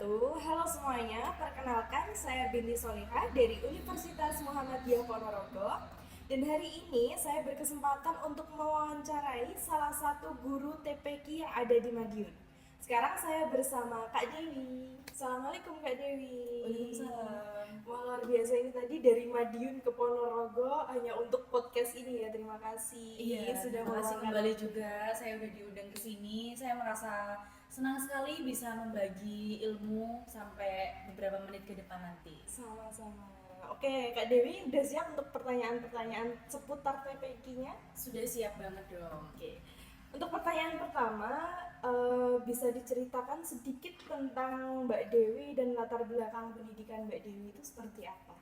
wabarakatuh. Halo semuanya, perkenalkan saya Binti Solihah dari Universitas Muhammadiyah Ponorogo. Dan hari ini saya berkesempatan untuk mewawancarai salah satu guru TPQ yang ada di Madiun. Sekarang saya bersama Kak Dewi. Assalamualaikum Kak Dewi. Waalaikumsalam. Wah, luar biasa ini tadi dari Madiun ke Ponorogo hanya untuk podcast ini ya. Terima Iya, kasih sudah terima kasih meluangkan kembali waktunya. juga. Saya udah diundang ke sini. Saya merasa senang sekali bisa membagi ilmu sampai beberapa menit ke depan nanti. Sama-sama. Oke, Kak Dewi udah siap untuk pertanyaan-pertanyaan seputar TPQ-nya? Sudah siap banget dong. Oke. Untuk pertanyaan pertama, bisa diceritakan sedikit tentang Mbak Dewi dan latar belakang pendidikan Mbak Dewi itu seperti apa?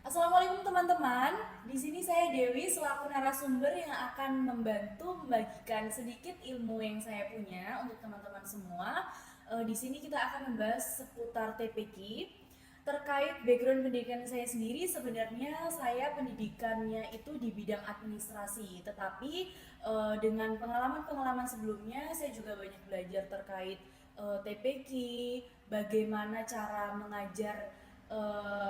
Assalamualaikum teman-teman. Di sini saya Dewi selaku narasumber yang akan membantu membagikan sedikit ilmu yang saya punya untuk teman-teman semua. Di sini kita akan membahas seputar TPQ. Terkait background pendidikan saya sendiri, sebenarnya saya pendidikannya itu di bidang administrasi, tetapi dengan pengalaman-pengalaman sebelumnya saya juga banyak belajar terkait TPQ, bagaimana cara mengajar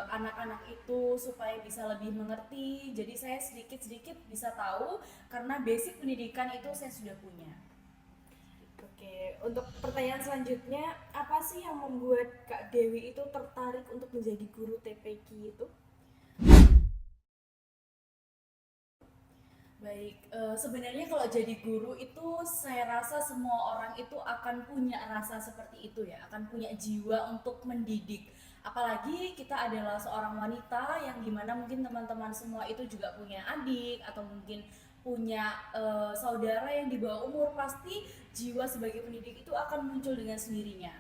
anak-anak itu supaya bisa lebih mengerti. Jadi saya sedikit-sedikit bisa tahu karena basic pendidikan itu saya sudah punya. Oke, untuk pertanyaan selanjutnya, apa sih yang membuat Kak Dewi itu tertarik untuk menjadi guru TPQ itu? Baik, sebenarnya kalau jadi guru itu saya rasa semua orang itu akan punya rasa seperti itu ya, akan punya jiwa untuk mendidik. Apalagi kita adalah seorang wanita yang dimana mungkin teman-teman semua itu juga punya adik atau mungkin punya saudara yang di bawah umur, pasti jiwa sebagai pendidik itu akan muncul dengan sendirinya.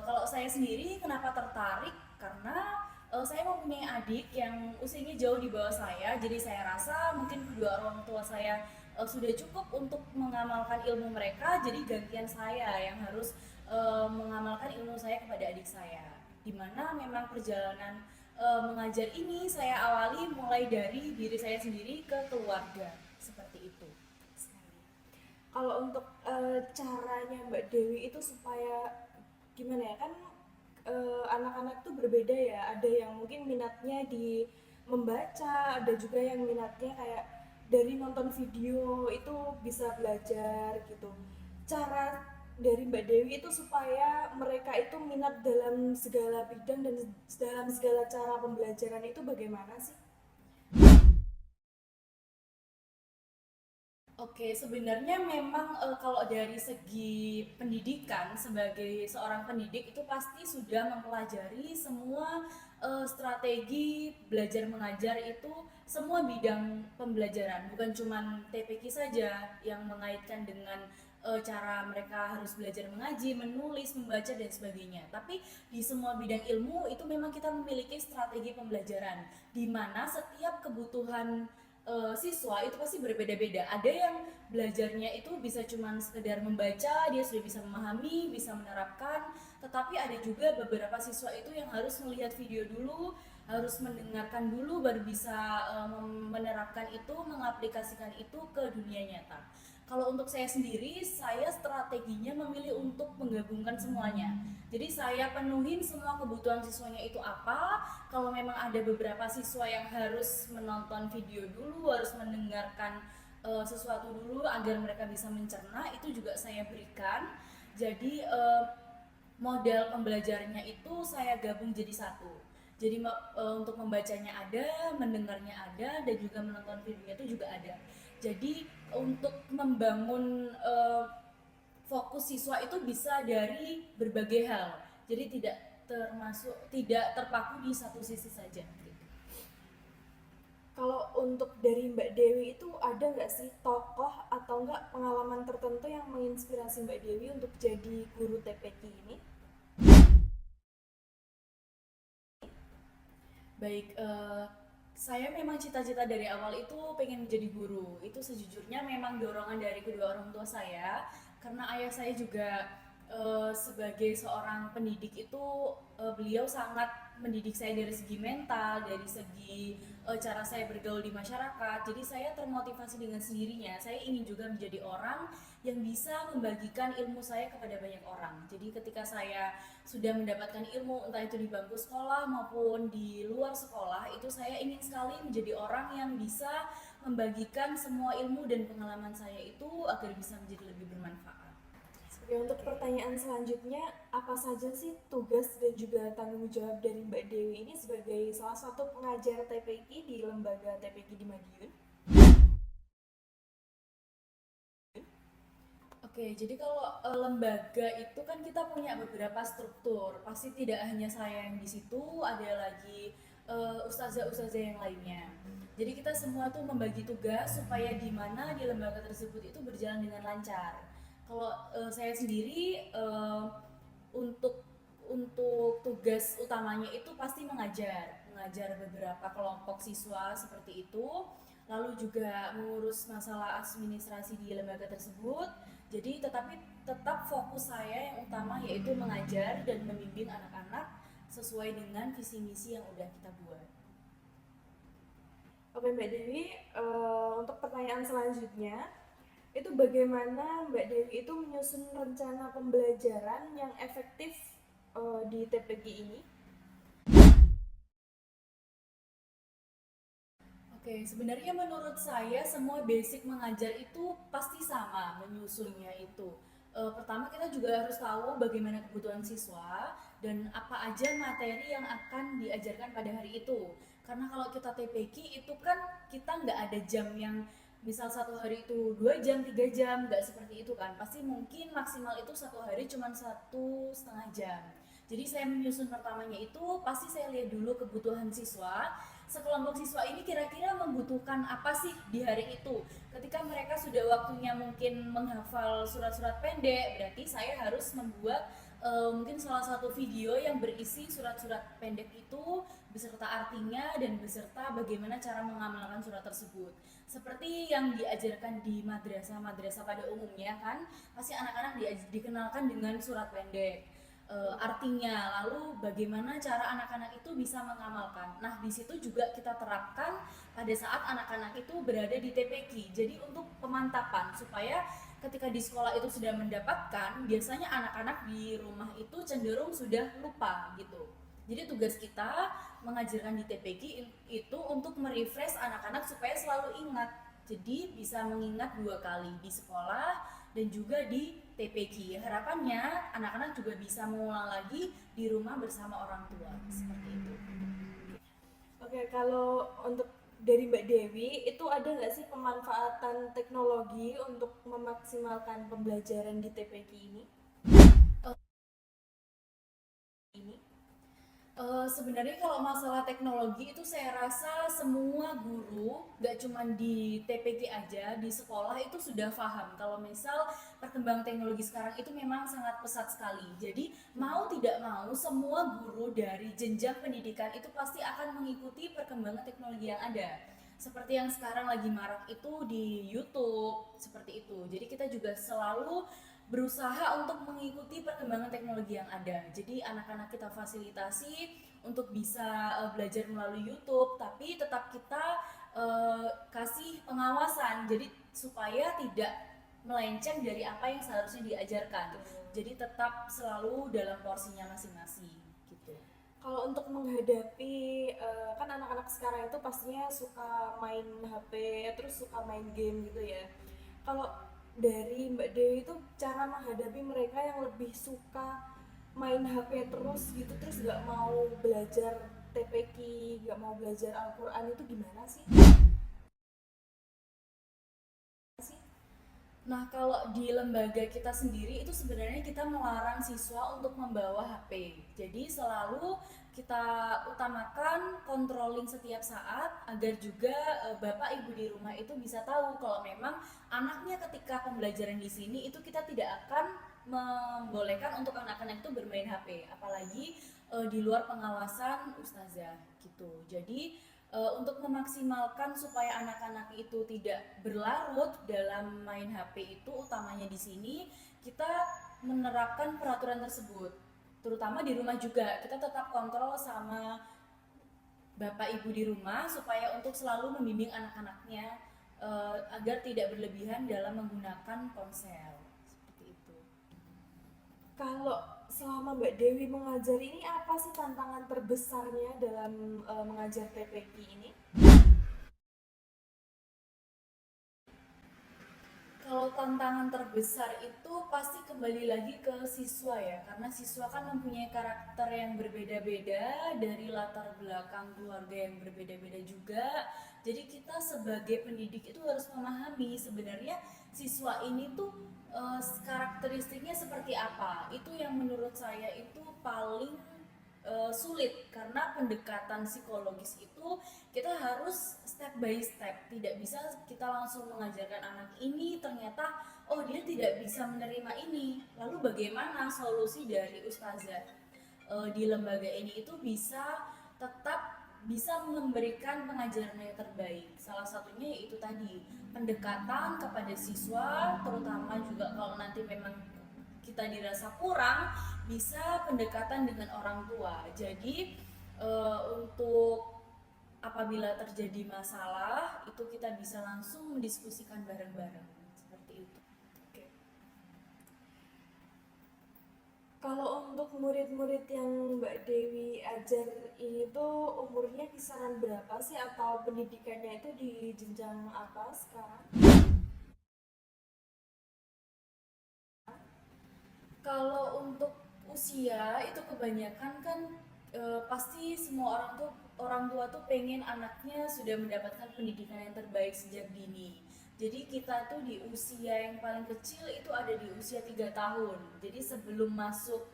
Kalau saya sendiri kenapa tertarik? Karena saya mempunyai adik yang usianya jauh di bawah saya, jadi saya rasa mungkin kedua orang tua saya sudah cukup untuk mengamalkan ilmu mereka, jadi gantian saya yang harus mengamalkan ilmu saya kepada adik saya. Dimana memang perjalanan mengajar ini saya awali mulai dari diri saya sendiri ke keluarga, seperti itu. Kalau untuk caranya Mbak Dewi itu supaya gimana ya, kan anak-anak tuh berbeda ya, ada yang mungkin minatnya di membaca, ada juga yang minatnya kayak dari nonton video itu bisa belajar gitu. Cara dari Mbak Dewi itu supaya mereka itu minat dalam segala bidang dan dalam segala cara pembelajaran itu bagaimana sih? Oke, sebenarnya memang kalau dari segi pendidikan sebagai seorang pendidik itu pasti sudah mempelajari semua strategi belajar mengajar itu semua bidang pembelajaran, bukan cuma TPQ saja yang mengaitkan dengan cara mereka harus belajar mengaji, menulis, membaca dan sebagainya. Tapi di semua bidang ilmu itu memang kita memiliki strategi pembelajaran di mana setiap kebutuhan siswa itu pasti berbeda-beda. Ada yang belajarnya itu bisa cuma sekedar membaca, dia sudah bisa memahami, bisa menerapkan, tetapi ada juga beberapa siswa itu yang harus melihat video dulu, harus mendengarkan dulu baru bisa menerapkan itu, mengaplikasikan itu ke dunia nyata. Kalau untuk saya sendiri, saya strateginya memilih untuk menggabungkan semuanya. Jadi saya penuhin semua kebutuhan siswanya itu apa. Kalau memang ada beberapa siswa yang harus menonton video dulu, harus mendengarkan sesuatu dulu agar mereka bisa mencerna, itu juga saya berikan. Jadi model pembelajarannya itu saya gabung jadi satu. Jadi untuk membacanya ada, mendengarnya ada, dan juga menonton videonya itu juga ada. Jadi untuk membangun fokus siswa itu bisa dari berbagai hal. Jadi tidak terpaku di satu sisi saja. Kalau untuk dari Mbak Dewi itu ada nggak sih tokoh atau nggak pengalaman tertentu yang menginspirasi Mbak Dewi untuk jadi guru TPQ ini? Baik, saya memang cita-cita dari awal itu pengen menjadi guru. Itu sejujurnya memang dorongan dari kedua orang tua saya, karena ayah saya juga sebagai seorang pendidik itu beliau sangat mendidik saya dari segi mental, dari segi cara saya bergaul di masyarakat. Jadi saya termotivasi dengan sendirinya. Saya ingin juga menjadi orang yang bisa membagikan ilmu saya kepada banyak orang. Jadi ketika saya sudah mendapatkan ilmu, entah itu di bangku sekolah maupun di luar sekolah, itu saya ingin sekali menjadi orang yang bisa membagikan semua ilmu dan pengalaman saya itu agar bisa menjadi lebih bermanfaat. Oke, untuk pertanyaan selanjutnya, apa saja sih tugas dan juga tanggung jawab dari Mbak Dewi ini sebagai salah satu pengajar TPQ di lembaga TPQ di Madiun? Oke, jadi kalau lembaga itu kan kita punya beberapa struktur. Pasti tidak hanya saya yang di situ, ada lagi ustazah-ustazah yang lainnya. Jadi kita semua tuh membagi tugas supaya di mana di lembaga tersebut itu berjalan dengan lancar. Kalau saya sendiri untuk tugas utamanya itu pasti mengajar beberapa kelompok siswa seperti itu, lalu juga mengurus masalah administrasi di lembaga tersebut. Jadi tetap fokus saya yang utama yaitu mengajar dan membimbing anak-anak sesuai dengan visi misi yang udah kita buat. Oke Mbak Dewi, untuk pertanyaan selanjutnya, itu bagaimana Mbak Dewi itu menyusun rencana pembelajaran yang efektif di TPQ ini? Oke, sebenarnya menurut saya semua basic mengajar itu pasti sama menyusunnya itu. Pertama kita juga harus tahu bagaimana kebutuhan siswa dan apa aja materi yang akan diajarkan pada hari itu. Karena kalau kita TPQ itu kan kita nggak ada jam yang misal satu hari itu 2 jam, 3 jam, nggak seperti itu kan. Pasti mungkin maksimal itu satu hari cuma 1,5 jam. Jadi saya menyusun pertamanya itu pasti saya lihat dulu kebutuhan siswa, sekelompok siswa ini kira-kira membutuhkan apa sih di hari itu. Ketika mereka sudah waktunya mungkin menghafal surat-surat pendek, berarti saya harus membuat mungkin salah satu video yang berisi surat-surat pendek itu beserta artinya dan beserta bagaimana cara mengamalkan surat tersebut. Seperti yang diajarkan di madrasah-madrasah pada umumnya kan, pasti anak-anak dikenalkan dengan surat pendek, artinya, lalu bagaimana cara anak-anak itu bisa mengamalkan. Nah, di situ juga kita terapkan pada saat anak-anak itu berada di TPQ. Jadi untuk pemantapan supaya ketika di sekolah itu sudah mendapatkan, biasanya anak-anak di rumah itu cenderung sudah lupa gitu. Jadi tugas kita mengajarkan di TPQ itu untuk merefresh anak-anak supaya selalu ingat. Jadi bisa mengingat 2 kali di sekolah dan juga di TPQ. Harapannya anak-anak juga bisa mengulang lagi di rumah bersama orang tua seperti itu. Oke, kalau untuk dari Mbak Dewi, itu ada nggak sih pemanfaatan teknologi untuk memaksimalkan pembelajaran di TPQ ini? Sebenarnya kalau masalah teknologi itu saya rasa semua guru, gak cuma di TPQ aja, di sekolah itu sudah paham kalau misal perkembangan teknologi sekarang itu memang sangat pesat sekali. Jadi mau tidak mau semua guru dari jenjang pendidikan itu pasti akan mengikuti perkembangan teknologi yang ada. Seperti yang sekarang lagi marak itu di YouTube, seperti itu. Jadi kita juga selalu berusaha untuk mengikuti perkembangan teknologi yang ada. Jadi anak-anak kita fasilitasi untuk bisa belajar melalui YouTube, tapi tetap kita kasih pengawasan. Jadi supaya tidak melenceng dari apa yang seharusnya diajarkan. Jadi tetap selalu dalam porsinya masing-masing gitu. Kalau untuk menghadapi kan anak-anak sekarang itu pastinya suka main HP, terus suka main game gitu ya. Kalau dari Mbak Dewi itu cara menghadapi mereka yang lebih suka main HP terus gitu, terus nggak mau belajar TPQ, nggak mau belajar Al-Quran itu gimana sih? Nah, kalau di lembaga kita sendiri itu sebenarnya kita melarang siswa untuk membawa HP. Jadi selalu kita utamakan controlling setiap saat agar juga Bapak Ibu di rumah itu bisa tahu kalau memang anaknya ketika pembelajaran di sini itu kita tidak akan membolehkan untuk anak-anak itu bermain HP, apalagi di luar pengawasan ustazah gitu. Jadi untuk memaksimalkan supaya anak-anak itu tidak berlarut dalam main HP itu utamanya di sini kita menerapkan peraturan tersebut. terutama di rumah juga kita tetap kontrol sama bapak ibu di rumah supaya untuk selalu membimbing anak-anaknya agar tidak berlebihan dalam menggunakan ponsel seperti itu. Kalau selama Mbak Dewi mengajar ini apa sih tantangan terbesarnya dalam mengajar TPQ ini? Kalau tantangan terbesar itu pasti kembali lagi ke siswa ya, karena siswa kan mempunyai karakter yang berbeda-beda dari latar belakang keluarga yang berbeda-beda juga. Jadi kita sebagai pendidik itu harus memahami sebenarnya siswa ini tuh karakteristiknya seperti apa. Itu yang menurut saya itu paling sulit karena pendekatan psikologis itu kita harus step by step, tidak bisa kita langsung mengajarkan anak ini ternyata oh dia tidak bisa menerima ini, lalu bagaimana solusi dari ustazah di lembaga ini itu bisa tetap bisa memberikan pengajaran yang terbaik. Salah satunya yaitu tadi pendekatan kepada siswa, terutama juga kalau nanti memang kita dirasa kurang, bisa pendekatan dengan orang tua. Jadi untuk apabila terjadi masalah itu kita bisa langsung mendiskusikan bareng-bareng seperti itu. Oke. Kalau untuk murid-murid yang Mbak Dewi ajar ini tuh umurnya kisaran berapa sih atau pendidikannya itu di jenjang apa sekarang? Kalau untuk usia itu kebanyakan kan pasti semua orang tua tuh pengen anaknya sudah mendapatkan pendidikan yang terbaik sejak dini. Jadi kita tuh di usia yang paling kecil itu ada di usia 3 tahun. Jadi sebelum masuk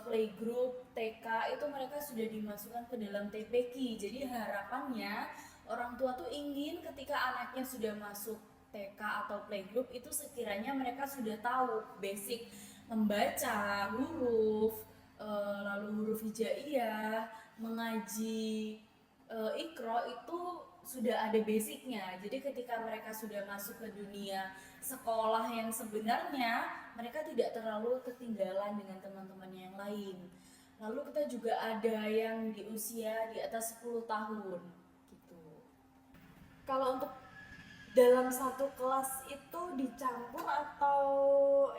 playgroup TK itu mereka sudah dimasukkan ke dalam TPQ. Jadi harapannya orang tua tuh ingin ketika anaknya sudah masuk TK atau playgroup itu sekiranya mereka sudah tahu basic membaca huruf, lalu huruf hijaiyah, mengaji ikro itu sudah ada basicnya. Jadi ketika mereka sudah masuk ke dunia sekolah yang sebenarnya, mereka tidak terlalu ketinggalan dengan teman-teman yang lain. Lalu kita juga ada yang di usia di atas 10 tahun gitu. Kalau untuk dalam satu kelas itu dicampur atau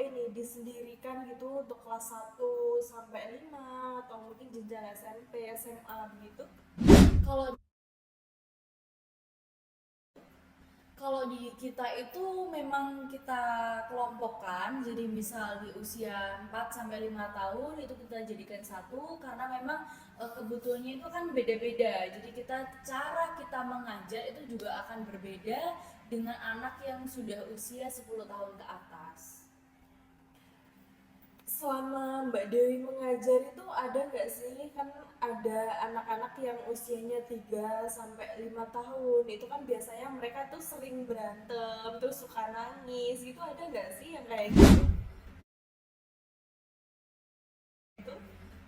ini disendirikan gitu untuk kelas 1 sampai 5 atau mungkin jenjang SMP, SMA begitu? Kalau Kalau di kita itu memang kita kelompokkan, jadi misal di usia 4 sampai 5 tahun itu kita jadikan satu karena memang kebutuhannya itu kan beda-beda. Jadi cara kita mengajar itu juga akan berbeda dengan anak yang sudah usia 10 tahun ke atas. Selama Mbak Dewi mengajar itu ada nggak sih, kan ada anak-anak yang usianya 3 sampai 5 tahun, itu kan biasanya mereka tuh sering berantem terus suka nangis gitu, ada nggak sih yang kayak gitu?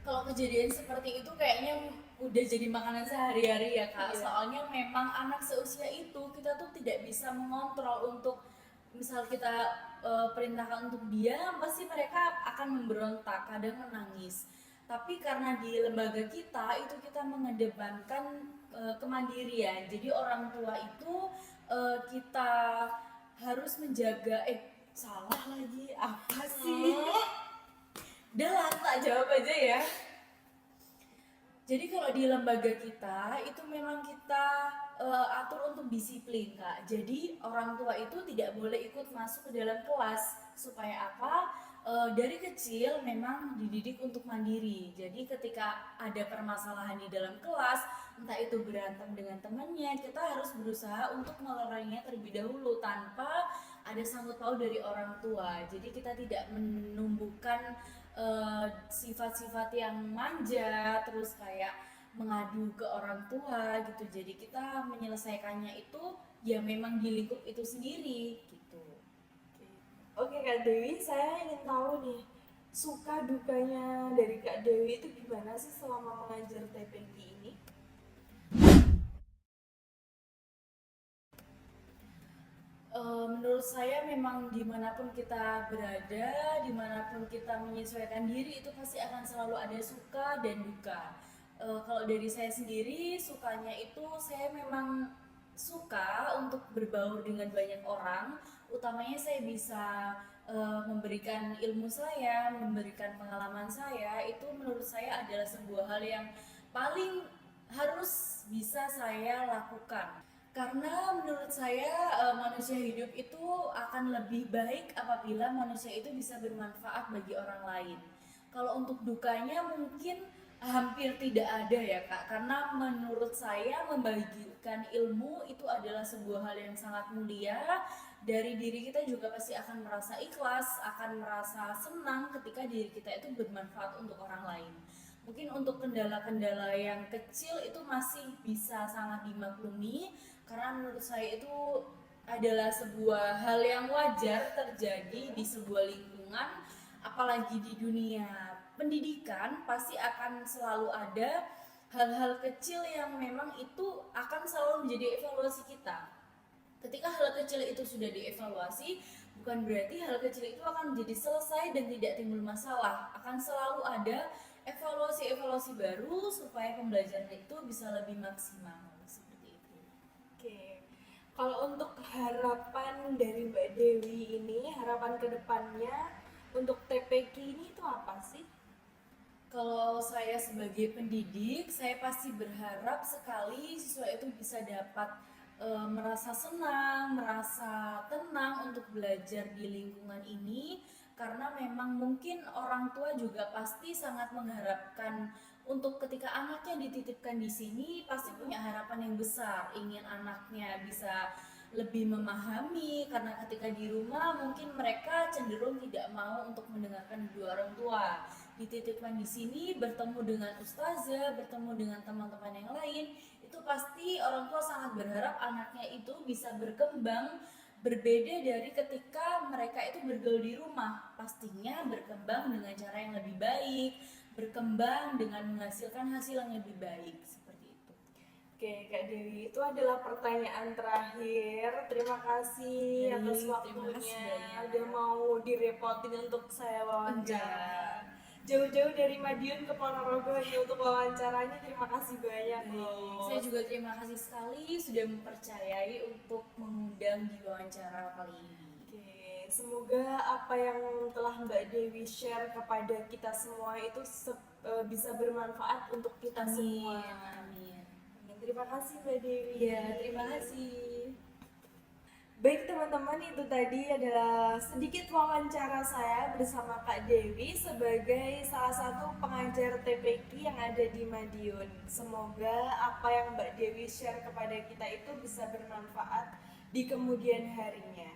Kalau kejadian seperti itu kayaknya udah jadi makanan sehari-hari ya Kak. Iya. Soalnya memang anak seusia itu kita tuh tidak bisa mengontrol untuk misal kita perintahkan untuk diam, pasti mereka akan memberontak, kadang menangis. Tapi karena di lembaga kita itu kita mengedepankan kemandirian. Jadi orang tua itu kita harus menjaga salah lagi apa sih? Udah lah, tak jawab aja ya. Jadi kalau di lembaga kita itu memang kita atur untuk disiplin Kak. Jadi orang tua itu tidak boleh ikut masuk ke dalam kelas. Supaya apa? Dari kecil memang dididik untuk mandiri. Jadi ketika ada permasalahan di dalam kelas, entah itu berantem dengan temannya, kita harus berusaha untuk mengelolanya terlebih dahulu tanpa ada sangkut paut dari orang tua. Jadi kita tidak menumbuhkan sifat-sifat yang manja terus kayak mengadu ke orang tua gitu. Jadi kita menyelesaikannya itu ya memang di lingkup itu sendiri gitu. Oke Kak Dewi, saya ingin tahu nih, suka dukanya dari Kak Dewi itu gimana sih selama mengajar TPQ ini? Menurut saya memang dimanapun kita berada, dimanapun kita menyesuaikan diri itu pasti akan selalu ada suka dan duka. Kalau dari saya sendiri, sukanya itu saya memang suka untuk berbaur dengan banyak orang. Utamanya saya bisa memberikan ilmu saya, memberikan pengalaman saya. Itu menurut saya adalah sebuah hal yang paling harus bisa saya lakukan. Karena menurut saya manusia hidup itu akan lebih baik apabila manusia itu bisa bermanfaat bagi orang lain. Kalau untuk dukanya mungkin hampir tidak ada ya Kak, karena menurut saya membagikan ilmu itu adalah sebuah hal yang sangat mulia. Dari diri kita juga pasti akan merasa ikhlas, akan merasa senang ketika diri kita itu bermanfaat untuk orang lain. Mungkin untuk kendala-kendala yang kecil itu masih bisa sangat dimaklumi, karena menurut saya itu adalah sebuah hal yang wajar terjadi di sebuah lingkungan, apalagi di dunia pendidikan pasti akan selalu ada hal-hal kecil yang memang itu akan selalu menjadi evaluasi kita. Ketika hal kecil itu sudah dievaluasi, bukan berarti hal kecil itu akan menjadi selesai dan tidak timbul masalah. Akan selalu ada evaluasi-evaluasi baru supaya pembelajaran itu bisa lebih maksimal. Seperti itu. Oke. Kalau untuk harapan dari Mbak Dewi ini, harapan kedepannya untuk TPQ ini itu apa sih? Kalau saya sebagai pendidik, saya pasti berharap sekali siswa itu bisa dapat merasa senang, merasa tenang untuk belajar di lingkungan ini, karena memang mungkin orang tua juga pasti sangat mengharapkan untuk ketika anaknya dititipkan di sini pasti punya harapan yang besar, ingin anaknya bisa lebih memahami, karena ketika di rumah mungkin mereka cenderung tidak mau untuk mendengarkan kedua orang tua. Dititipkan di sini bertemu dengan ustazah, bertemu dengan teman-teman yang lain, itu pasti orang tua sangat berharap anaknya itu bisa berkembang berbeda dari ketika mereka itu bergaul di rumah. Pastinya berkembang dengan cara yang lebih baik, berkembang dengan menghasilkan hasil yang lebih baik, seperti itu. Oke, Kak Dewi, itu adalah pertanyaan terakhir. Terima kasih Baik, atas terima waktunya. kasih banyak. Udah mau direpotin untuk saya wawancara. Enggak. Jauh-jauh dari Madiun ke Ponorogo hanya untuk wawancaranya. Terima kasih banyak Baik, loh. saya juga terima kasih sekali sudah mempercayai untuk mengundang di wawancara kali ini. Oke, semoga apa yang telah Mbak Dewi share kepada kita semua itu bisa bermanfaat untuk kita semua. Amin. Terima kasih Mbak Dewi. Iya, terima kasih. Baik teman-teman, itu tadi adalah sedikit wawancara saya bersama Kak Dewi sebagai salah satu pengajar TPQ yang ada di Madiun. Semoga apa yang Mbak Dewi share kepada kita itu bisa bermanfaat di kemudian harinya.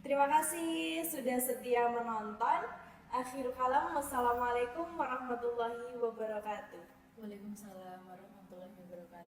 Terima kasih sudah setia menonton. Akhir kalam, wassalamualaikum warahmatullahi wabarakatuh. Waalaikumsalam warahmatullahi wabarakatuh.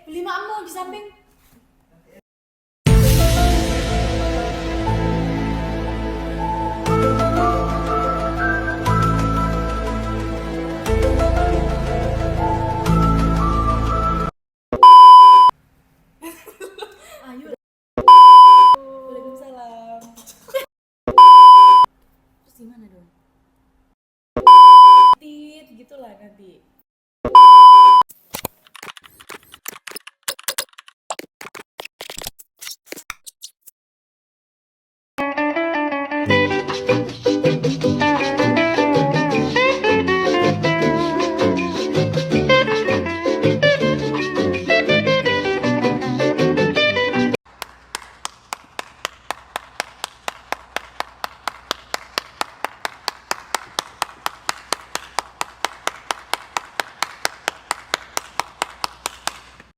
Beli makmu di samping. Ayo.